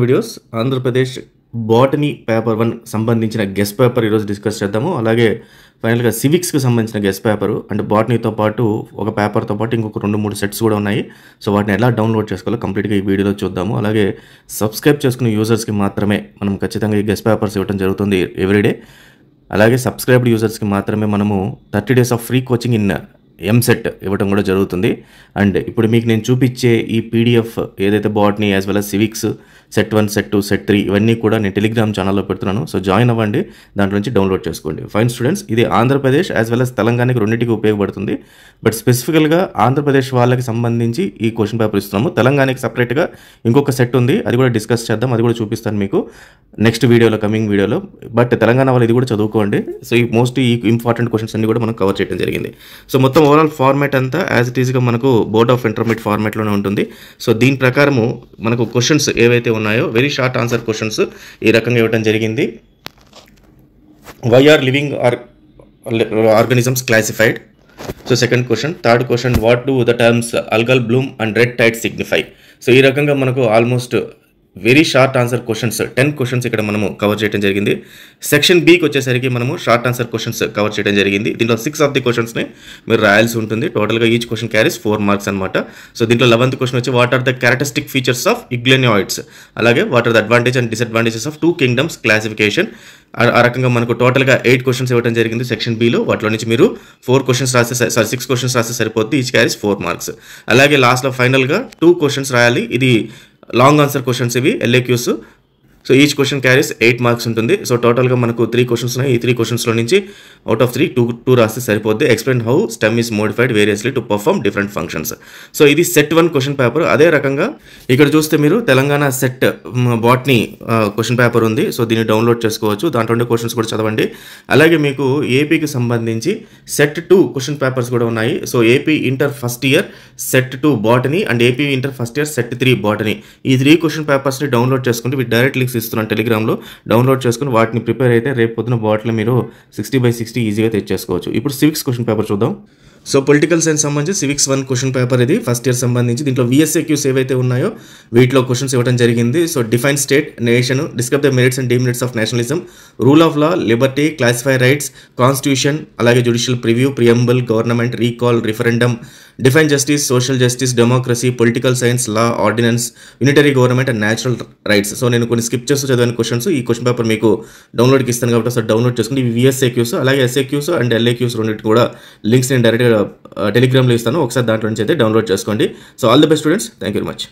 Videos Andhra Pradesh botany paper 1 సంబంధించిన guest paper ఈరోజు discuss చేద్దాము. అలాగే ఫైనల్గా సివిక్స్కి సంబంధించిన గెస్ట్ పేపరు అంటే బాటనీతో పాటు ఒక పేపర్తో పాటు ఇంకొక 2-3 సెట్స్ కూడా ఉన్నాయి. సో వాటిని ఎలా డౌన్లోడ్ చేసుకోవాలో కంప్లీట్గా ఈ వీడియోలో చూద్దాము. అలాగే సబ్స్క్రైబ్ చేసుకునే యూజర్స్కి మాత్రమే మనం ఖచ్చితంగా ఈ గెస్ట్ పేపర్స్ ఇవ్వడం జరుగుతుంది ఎవ్రీడే. అలాగే సబ్స్క్రైబ్డ్ యూజర్స్కి మాత్రమే మనము 30 days of free coaching in EAMCET ఇవ్వడం కూడా జరుగుతుంది. అండ్ ఇప్పుడు మీకు నేను చూపించే ఈ పీడిఎఫ్ ఏదైతే botany as well as civics set 1 set 2 set 3 ఇవన్నీ కూడా నేను టెలిగ్రామ్ ఛానల్లో పెడుతున్నాను. సో జాయిన్ అవ్వండి, దాంట్లో నుంచి డౌన్లోడ్ చేసుకోండి. ఫైన్ స్టూడెంట్స్, ఇది ఆంధ్రప్రదేశ్ యాజ్ వెల్ as తెలంగాణకి రెండింటికి ఉపయోగపడుతుంది. బట్ స్పెసిఫికల్గా ఆంధ్రప్రదేశ్ వాళ్ళకి సంబంధించి ఈ క్వశ్చన్ పేపర్ ఇస్తున్నాము. తెలంగాణకి సపరేట్గా ఇంకొక సెట్ ఉంది, అది కూడా డిస్కస్ చేద్దాం, అది కూడా చూపిస్తాను మీకు నెక్స్ట్ వీడియోలో, కమింగ్ వీడియోలో. బట్ తెలంగాణ వాళ్ళు ఇది కూడా చదువుకోండి. సో ఈ మోస్ట్లీ ఈ ఇంపార్టెంట్ క్వశ్చన్స్ అన్ని కూడా మనం కవర్ చేయడం జరిగింది. సో మొత్తం ఓవరాల్ ఫార్మాట్ అంతా యాజ్ ఇట్ ఈస్గా మనకు బోర్డ్ ఆఫ్ ఇంటర్మీడియట్ ఫార్మాట్లోనే ఉంటుంది. సో దీని ప్రకారము మనకు క్వశ్చన్స్ ఏవైతే ఉన్నాయో వెరీ షార్ట్ ఆన్సర్ క్వశ్చన్స్ ఈ రకంగా ఇవ్వడం జరిగింది. Why are living organisms classified? So second question. Third question, what do the terms algal bloom and red tide signify? So ఈ రకంగా మనకు almost very short answer questions 10 questions ఇక్కడ మనము cover చేయడం జరిగింది. సెక్షన్ బికి వచ్చేసరికి మనము షార్ట్ ఆన్సర్ క్వశ్చన్స్ కవర్ చేయడం జరిగింది. దీంట్లో 6 ఆఫ్ ది క్వశ్చన్స్ని మీరు రాయాల్సి ఉంటుంది. టోటల్గా ఈచ్ క్వశ్చన్ క్యారీస్ 4 మార్క్స్ అనమాట. సో దీంట్లో 11th క్వశ్చన్ వచ్చి what are the characteristic features of euglenoids, అలాగే what are the advantage and disadvantages of 2 kingdoms classification. ఆ రకంగా మనకు టోటల్గా 8 క్వశ్చన్స్ ఇవ్వడం జరిగింది సెక్షన్ బిలో. వాటిలో నుంచి మీరు 6 క్వశ్చన్స్ రాస్తే సరిపోద్ది, ఈచ్ క్యారీస్ 4 మార్క్స్. అలాగే లాస్ట్లో ఫైనల్గా 2 క్వశ్చన్స్ రాయాలి. ఇది లాంగ్ ఆన్సర్ క్వశ్చన్స్, ఇవి LAQs. So each question carries 8 marks ఉంటుంది. సో టోటల్గా మనకు 3 క్వశ్చన్స్ ఉన్నాయి. ఈ 3 క్వశ్చన్స్లో నుంచి అవుట్ ఆఫ్ 3 2 రాస్తే సరిపోద్ది. Explain how stem is modified variously to perform different functions. So ఇది సెట్ 1 క్వశ్చన్ పేపర్. అదే రకంగా ఇక్కడ చూస్తే మీరు Telangana set botany question paper ఉంది. సో దీన్ని డౌన్లోడ్ చేసుకోవచ్చు, దాంట్లో ఉండే క్వశ్చన్స్ కూడా చదవండి. అలాగే మీకు ఏపీకి సంబంధించి సెట్ 2 క్వశ్చన్ పేపర్స్ కూడా ఉన్నాయి. So AP inter first year set 2 botany and AP inter first year set 3 botany, ఈ 3 క్వశ్చన్ పేపర్స్ని డౌన్లోడ్ చేసుకుంటే వీటి డైరెక్ట్ లింక్స్ ఇస్తున్నాను టెలిగ్రామ్లో. డౌన్లోడ్ చేసుకుని వాటిని ప్రిపేర్ అయితే రేపు పొద్దున బాటిల్ మీరు 60/60 ఈజీగా తెచ్చేసుకోవచ్చు. ఇప్పుడు సివిక్స్ క్వశ్చన్ పేపర్ చూద్దాం. సో పొలిటికల్ సైన్స్ సంబంధించి సివిక్స్ 1 క్వశ్చన్ పేపర్ ఇది ఫస్ట్ ఇయర్ సంబంధించి. దీంట్లో విఎస్ఏక్యూస్ ఏవైతే ఉన్నాయో వీటిలో క్వశ్చన్స్ ఇవ్వడం జరిగింది. So define state, nation, describe the merits and demerits of nationalism, rule of law, liberty, classify rights, constitution, అలాగే judicial review, preamble, government, recall, referendum, define justice, social justice, democracy, political science, law, ordinance, unitary government and natural rights. So నేను కొన్ని skip చేస్తూ చదివిన questions ఈ question paper మీకు డౌన్లోడ్కి ఇస్తాను కాబట్టి so download చేసుకుని ఇవి విఎస్ఏక్యూస్ అలాగే ఎస్ఏక్యూస్ అండ్ ఎల్ఏక్యూస్ రెండింటి కూడా లింక్స్ నేను డైరెక్ట్గా టెలిగ్రామ్లో ఇస్తాను. ఒకసారి దాంట్లో నుంచి అయితే డౌన్లోడ్ చేసుకోండి. So all the best students, thank you very much.